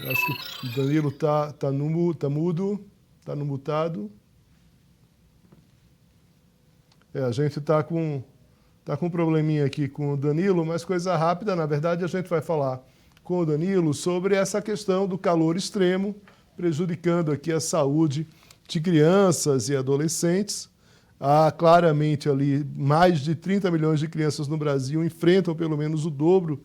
Acho que o Danilo tá mudo, tá no mutado. A gente tá com um probleminha aqui com o Danilo, mas coisa rápida, na verdade a gente vai falar com o Danilo sobre essa questão do calor extremo, prejudicando aqui a saúde de crianças e adolescentes. Há claramente ali mais de 30 milhões de crianças no Brasil enfrentam pelo menos o dobro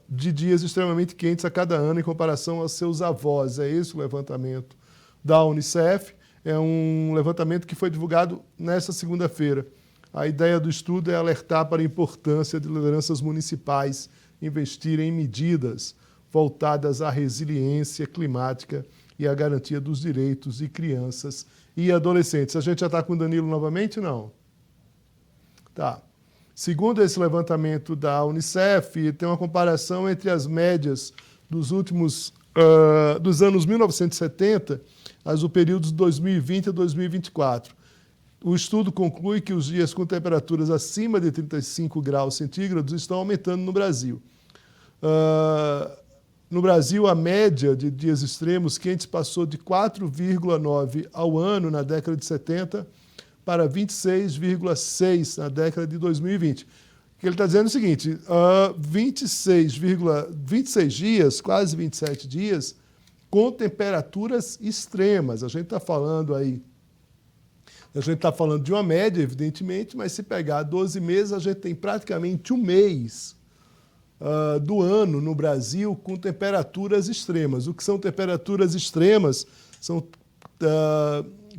de dias extremamente quentes a cada ano em comparação aos seus avós. É esse o levantamento da Unicef. É um levantamento que foi divulgado nesta segunda-feira. A ideia do estudo é alertar para a importância de lideranças municipais investirem em medidas voltadas à resiliência climática e à garantia dos direitos de crianças e adolescentes. A gente já está com o Danilo novamente? Não. Tá. Segundo esse levantamento da Unicef, tem uma comparação entre as médias dos dos anos 1970 as do período de 2020 a 2024. O estudo conclui que os dias com temperaturas acima de 35 graus centígrados estão aumentando no Brasil. No Brasil, a média de dias extremos quentes passou de 4,9 ao ano na década de 70 para 26,6 na década de 2020. O que ele está dizendo é o seguinte, 26 dias, quase 27 dias, com temperaturas extremas. A gente está falando de uma média, evidentemente, mas se pegar 12 meses, a gente tem praticamente um mês do ano no Brasil com temperaturas extremas. O que são temperaturas extremas? São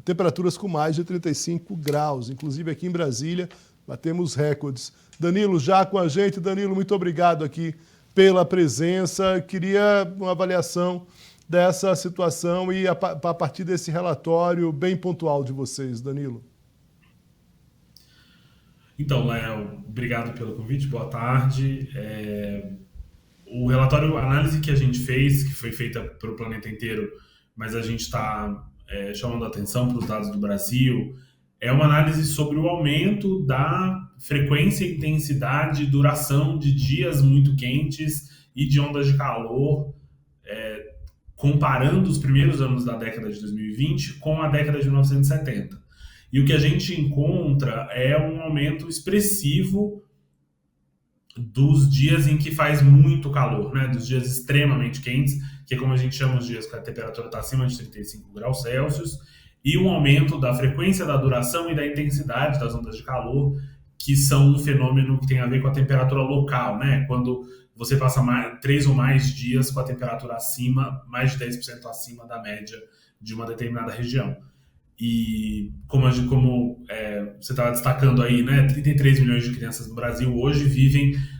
temperaturas com mais de 35 graus. Inclusive aqui em Brasília, batemos recordes. Danilo já com a gente. Danilo, muito obrigado aqui pela presença. Queria uma avaliação dessa situação e a partir desse relatório bem pontual de vocês, Danilo. Então, Léo, obrigado pelo convite, boa tarde. O relatório, a análise que a gente fez, que foi feita para o planeta inteiro, mas a gente está chamando a atenção para os dados do Brasil, é uma análise sobre o aumento da frequência, intensidade e duração de dias muito quentes e de ondas de calor, comparando os primeiros anos da década de 2020 com a década de 1970. E o que a gente encontra é um aumento expressivo dos dias em que faz muito calor, né? Dos dias extremamente quentes, que é como a gente chama os dias que a temperatura está acima de 35 graus Celsius, e um aumento da frequência, da duração e da intensidade das ondas de calor, que são um fenômeno que tem a ver com a temperatura local, né? Quando você passa 3 ou mais dias com a temperatura acima, mais de 10% acima da média de uma determinada região. E como você estava destacando aí, né, 33 milhões de crianças no Brasil hoje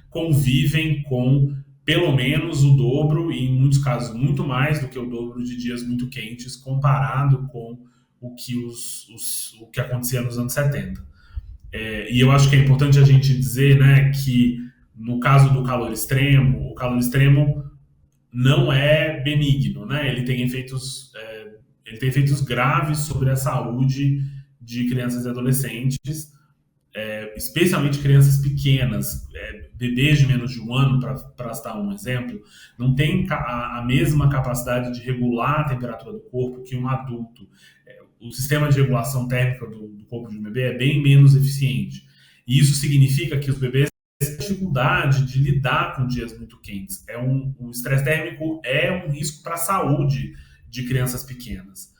convivem com pelo menos o dobro, e em muitos casos muito mais do que o dobro de dias muito quentes, comparado com o que acontecia nos anos 70. E eu acho que é importante a gente dizer, né, que no caso do calor extremo, o calor extremo não é benigno, né? Ele tem efeitos graves sobre a saúde de crianças e adolescentes, especialmente crianças pequenas, bebês de menos de um ano, para citar um exemplo, não tem a mesma capacidade de regular a temperatura do corpo que um adulto. O sistema de regulação térmica do corpo de um bebê é bem menos eficiente. E isso significa que os bebês têm dificuldade de lidar com dias muito quentes. O estresse térmico é um risco para a saúde de crianças pequenas.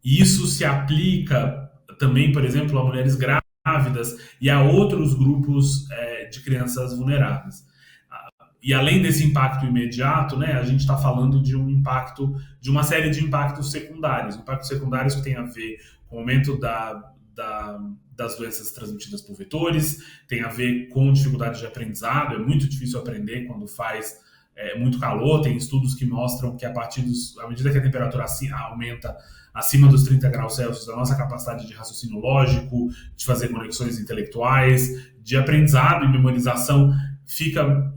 E isso se aplica também, por exemplo, a mulheres grávidas e a outros grupos de crianças vulneráveis. E além desse impacto imediato, né, a gente está falando de uma série de impactos secundários. Impactos secundários que têm a ver com o aumento das doenças transmitidas por vetores, tem a ver com dificuldade de aprendizado. É muito difícil aprender quando faz muito calor. Tem estudos que mostram que à medida que a temperatura aumenta acima dos 30 graus Celsius, a nossa capacidade de raciocínio lógico, de fazer conexões intelectuais, de aprendizado e memorização fica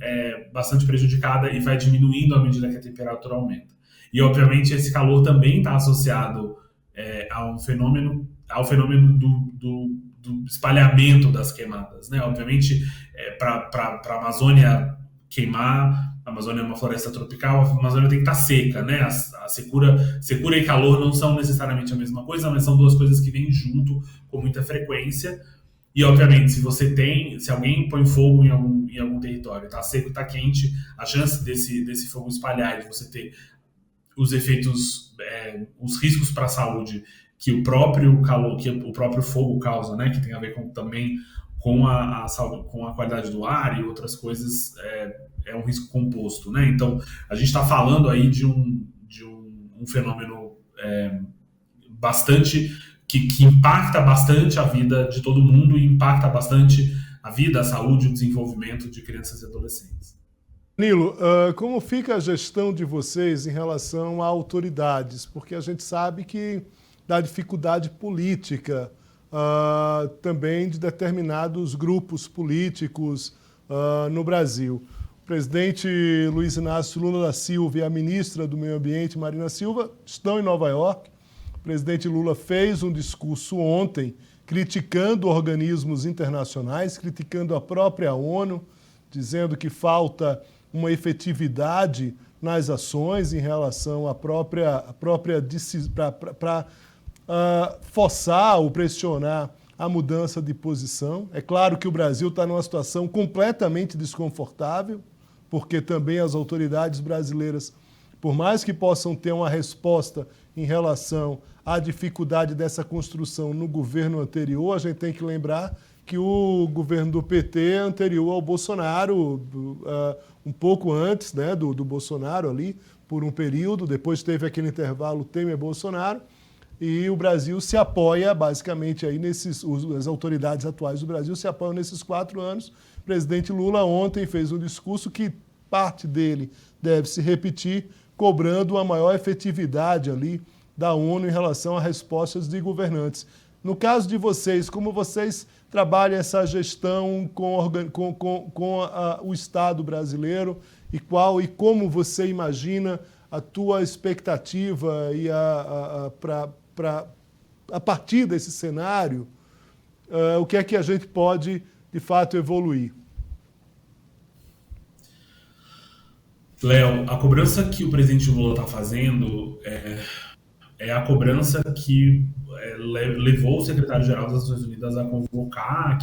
bastante prejudicada e vai diminuindo à medida que a temperatura aumenta. E, obviamente, esse calor também está associado ao fenômeno do espalhamento das queimadas, né? Obviamente, para a Amazônia queimar, A Amazônia é uma floresta tropical, a Amazônia tem que estar seca, né? A secura e calor não são necessariamente a mesma coisa, mas são duas coisas que vêm junto com muita frequência. E, obviamente, se alguém põe fogo em algum território, tá seco, tá quente, a chance desse fogo espalhar e de você ter os efeitos, os riscos para a saúde que o próprio calor, que o próprio fogo causa, né, que tem a ver também com a saúde, com a qualidade do ar e outras coisas, é um risco composto, né? Então, a gente está falando aí de um fenômeno bastante que impacta bastante a vida de todo mundo e impacta bastante a vida, a saúde e o desenvolvimento de crianças e adolescentes. Nilo, como fica a gestão de vocês em relação a autoridades? Porque a gente sabe que da dificuldade política também de determinados grupos políticos no Brasil. O presidente Luiz Inácio Lula da Silva e a ministra do Meio Ambiente, Marina Silva, estão em Nova York. O presidente Lula fez um discurso ontem criticando organismos internacionais, criticando a própria ONU, dizendo que falta uma efetividade nas ações em relação à própria para forçar ou pressionar a mudança de posição. É claro que o Brasil está numa situação completamente desconfortável, porque também as autoridades brasileiras, por mais que possam ter uma resposta em relação à dificuldade dessa construção no governo anterior, a gente tem que lembrar que o governo do PT anterior ao Bolsonaro, um pouco antes, né, do Bolsonaro ali, por um período, depois teve aquele intervalo Temer-Bolsonaro, e o Brasil se apoia basicamente aí as autoridades atuais do Brasil se apoiam nesses 4 anos. O presidente Lula ontem fez um discurso que parte dele deve se repetir, cobrando uma maior efetividade ali da ONU em relação a respostas de governantes. No caso de vocês, como vocês trabalham essa gestão com o Estado brasileiro e como você imagina a tua expectativa e a partir desse cenário, o que é que a gente pode, de fato, evoluir? Léo, a cobrança que o presidente Lula está fazendo é a cobrança que levou o secretário-geral das Nações Unidas a convocar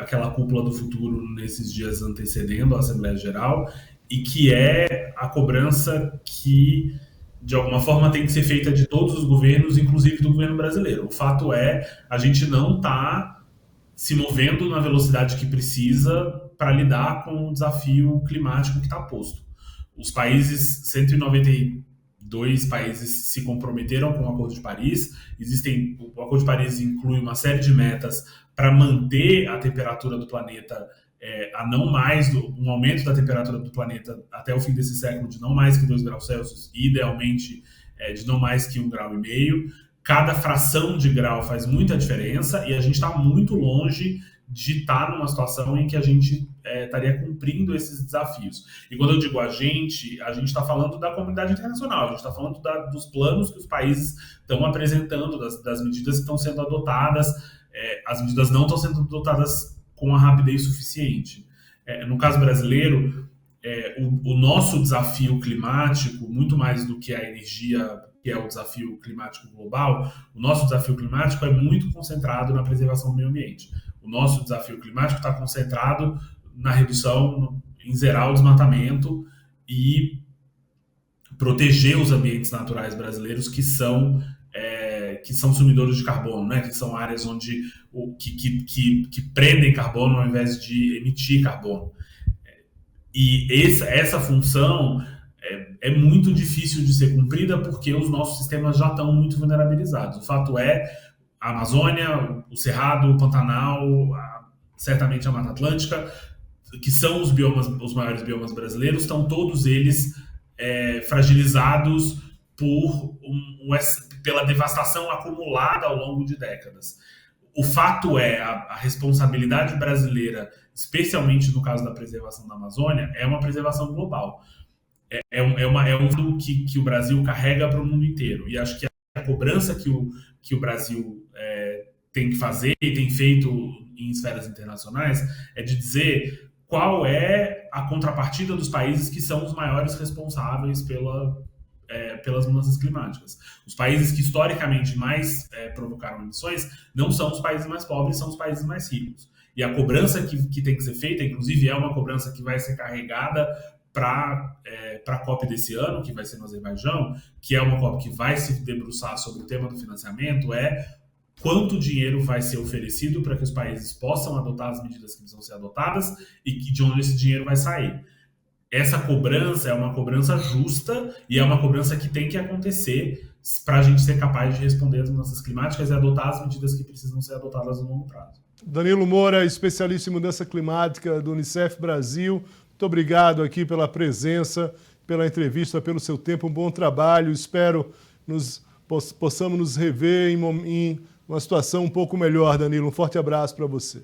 aquela cúpula do futuro nesses dias antecedendo a Assembleia Geral, e que é a cobrança que, de alguma forma, tem que ser feita de todos os governos, inclusive do governo brasileiro. O fato é, a gente não está se movendo na velocidade que precisa para lidar com o desafio climático que está posto. Os países, 192 países se comprometeram com o Acordo de Paris. O Acordo de Paris inclui uma série de metas para manter a temperatura do planeta a não mais, um aumento da temperatura do planeta até o fim desse século de não mais que 2 graus Celsius, e idealmente de não mais que 1,5 grau. Cada fração de grau faz muita diferença e a gente está muito longe de estar numa situação em que a gente estaria cumprindo esses desafios. E quando eu digo a gente está falando da comunidade internacional, a gente está falando dos planos que os países estão apresentando, das medidas que estão sendo adotadas. As medidas não estão sendo adotadas com a rapidez suficiente. No caso brasileiro, o nosso desafio climático, muito mais do que a energia, que é o desafio climático global, o nosso desafio climático é muito concentrado na preservação do meio ambiente. O nosso desafio climático está concentrado na redução, em zerar o desmatamento e proteger os ambientes naturais brasileiros que são sumidores de carbono, né? Que são áreas onde que prendem carbono ao invés de emitir carbono. E essa função é muito difícil de ser cumprida porque os nossos sistemas já estão muito vulnerabilizados. O fato é, a Amazônia, o Cerrado, o Pantanal, certamente a Mata Atlântica, que são os maiores biomas brasileiros, estão todos eles fragilizados pela devastação acumulada ao longo de décadas. O fato é, a responsabilidade brasileira, especialmente no caso da preservação da Amazônia, é uma preservação global. É um fundo que o Brasil carrega para o mundo inteiro. E acho que a cobrança que o Brasil tem que fazer e tem feito em esferas internacionais é de dizer qual é a contrapartida dos países que são os maiores responsáveis pelas mudanças climáticas. Os países que historicamente mais provocaram emissões não são os países mais pobres, são os países mais ricos. E a cobrança que tem que ser feita, inclusive é uma cobrança que vai ser carregada para a COP desse ano, que vai ser no Azerbaijão, que é uma COP que vai se debruçar sobre o tema do financiamento, quanto dinheiro vai ser oferecido para que os países possam adotar as medidas que precisam ser adotadas e de onde esse dinheiro vai sair. Essa cobrança é uma cobrança justa e é uma cobrança que tem que acontecer para a gente ser capaz de responder às mudanças climáticas e adotar as medidas que precisam ser adotadas no longo prazo. Danilo Moura, especialista em mudança climática do Unicef Brasil, muito obrigado aqui pela presença, pela entrevista, pelo seu tempo, um bom trabalho. Espero possamos nos rever em uma situação um pouco melhor, Danilo. Um forte abraço para você.